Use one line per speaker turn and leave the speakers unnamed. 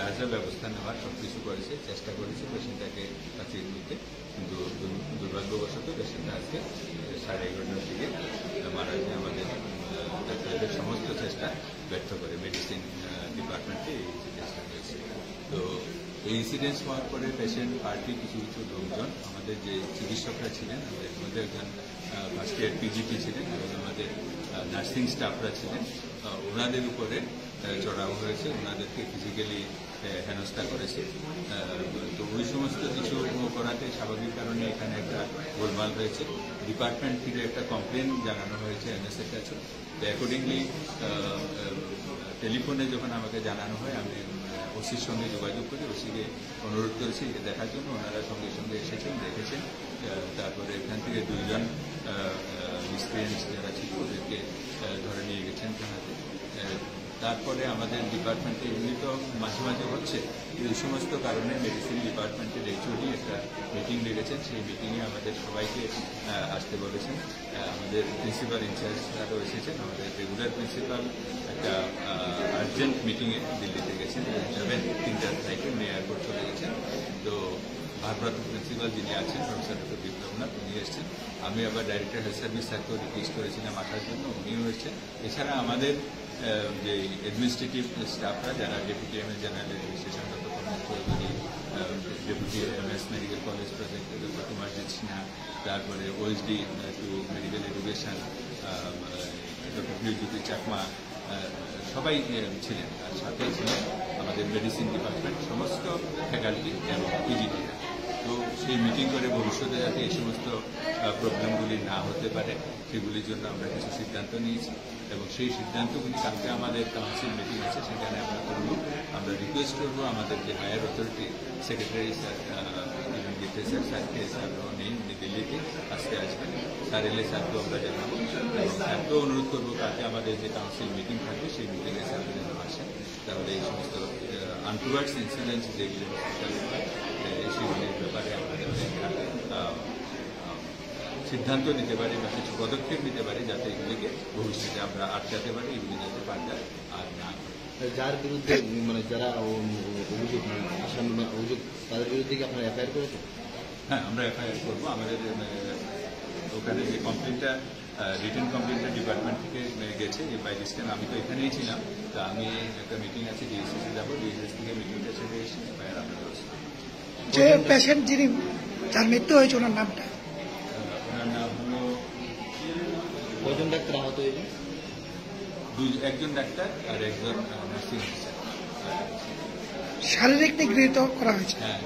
যা যা ব্যবস্থা নেওয়ার সবকিছু করেছে, চেষ্টা করেছে পেশেন্টটাকে বাঁচিয়ে তুলতে, কিন্তু দুর্ভাগ্যবশত পেশেন্টটা আজকে 11:30টার দিকে মারা যায়। আমাদের ডাক্তারদের সমস্ত চেষ্টা ব্যর্থ করে মেডিসিন ডিপার্টমেন্টে এই ইনসিডেন্সটা হয়েছে। তো এই ইনসিডেন্স হওয়ার পরে পেশেন্ট পার্টি কিছু কিছু লোকজন, আমাদের যে চিকিৎসকরা ছিলেন, আমাদের মধ্যে একজন ফার্স্ট ইয়ার পিজিটি ছিলেন এবং আমাদের নার্সিং স্টাফরা ছিলেন, ওনাদের উপরে চড়াও হয়েছে, ওনাদেরকে ফিজিক্যালি হেনস্থা করেছে। তো ওই সমস্ত কিছু করাতে স্বাভাবিক কারণে এখানে একটা গোলমাল হয়েছে। ডিপার্টমেন্ট থেকে একটা কমপ্লেন জানানো হয়েছে এমএসের কাছে। তো অ্যাকর্ডিংলি টেলিফোনে যখন আমাকে জানানো হয়, আমি ওসির সঙ্গে যোগাযোগ করে ওসিকে অনুরোধ করেছি দেখার জন্য। ওনারা সঙ্গে সঙ্গে এসেছেন, দেখেছেন। তারপরে এখান থেকে 2 জন মিসক্রিয়েন্টস যারা ছিল ওদেরকে ধরে নিয়ে গেছেন থানাতে। তারপরে আমাদের ডিপার্টমেন্টে এমনি তো মাঝে মাঝে হচ্ছে, এই সমস্ত কারণে মেডিসিন ডিপার্টমেন্টের এইচওডি একটা মিটিং ডেকেছেন। সেই মিটিংয়ে আমাদের সবাইকে আসতে বলেছেন। আমাদের প্রিন্সিপাল ইনচার্জরাও এসেছেন। আমাদের রেগুলার প্রিন্সিপাল একটা আর্জেন্ট মিটিংয়ে দিল্লিতে গেছেন, 3টার ফ্লাইটে উনি এয়ারপোর্ট চলে গেছেন। তো ভারপ্রাপ্ত প্রিন্সিপাল যিনি আছেন প্রফেসর ডক্টর বিপ্লবনাথ, উনি এসেছেন। আমি আবার ডাইরেক্টর হেলথ সার্ভিস স্যারকেও রিকোয়েস্ট করেছিলাম আসার জন্য, উনিও এসেছেন। এছাড়া আমাদের যে অ্যাডমিনিস্ট্রেটিভ স্টাফরা যারা deputy MS general administration doctor Pramod Chowdhury, deputy MS medical college project doctor Kumarjit Sinha, তারপরে OSD to medical education doctor Bijyoti Chakma, সবাই ছিলেন। আর সাথে ছিলেন আমাদের মেডিসিন ডিপার্টমেন্ট সমস্ত ফ্যাকাল্টি এবং পিজিটিরা। তো সেই মিটিং করে ভবিষ্যতে যাতে এই সমস্ত প্রবলেমগুলি না হতে পারে সেগুলির জন্য আমরা কিছু সিদ্ধান্ত নিয়েছি এবং সেই সিদ্ধান্তগুলি কালকে আমাদের কাউন্সিল মিটিং আছে, সেখানে আমরা করব। আমরা রিকোয়েস্ট করবো আমাদের যে হায়ার অথরিটি সেক্রেটারি স্যার স্যারকে, স্যারও নেই, উনি দিল্লিতে আজকে আসবেন। স্যার এলে স্যারকেও আমরা জানাবো এবং স্যারকেও অনুরোধ করবো কালকে আমাদের যে কাউন্সিল মিটিং থাকবে সেই মিটিংয়ে স্যার যেন আসেন। তাহলে এই সমস্ত আনটুয়ার্ডস ইনসিডেন্টস যেগুলি হসপিটালে হয় সেগুলির ব্যাপারে আমাদের সিদ্ধান্ত নিতে পারি বা কিছু পদক্ষেপ নিতে পারি যাতে এগুলিকে ভবিষ্যতে আমরা আটকাতে পারি, এগুলি যাতে পাল্টা আর না হয়।
যার বিরুদ্ধে মানে যারা অভিযোগ আসামি অভিযোগ তাদের বিরুদ্ধে কি আপনারা এফআইআর করেছেন?
হ্যাঁ, আমরা এফআইআর করবো। আমাদের ওখানে যে কমপ্লেনটা রিটেন কমপ্লেনটা ডিপার্টমেন্ট থেকে গেছে, বাই দিস টাইম আমি তো এখানেই ছিলাম। তা আমি একটা মিটিং আছে ডিএসএসে যাবো, ডিএসএস থেকে মিটিংটা ছেড়ে এসে এফআইআর আমরা করছি।
যে পেশেন্ট যিনি যার মৃত্যু হয়েছে ওনার নামটা?
ওনার নাম হলো,
কয়জন ডাক্তার আহত হয়েছে?
একজন ডাক্তার আর একজন নার্সিং অফিসার।
শারীরিক নিগৃহীত করা হয়েছে।
হ্যাঁ।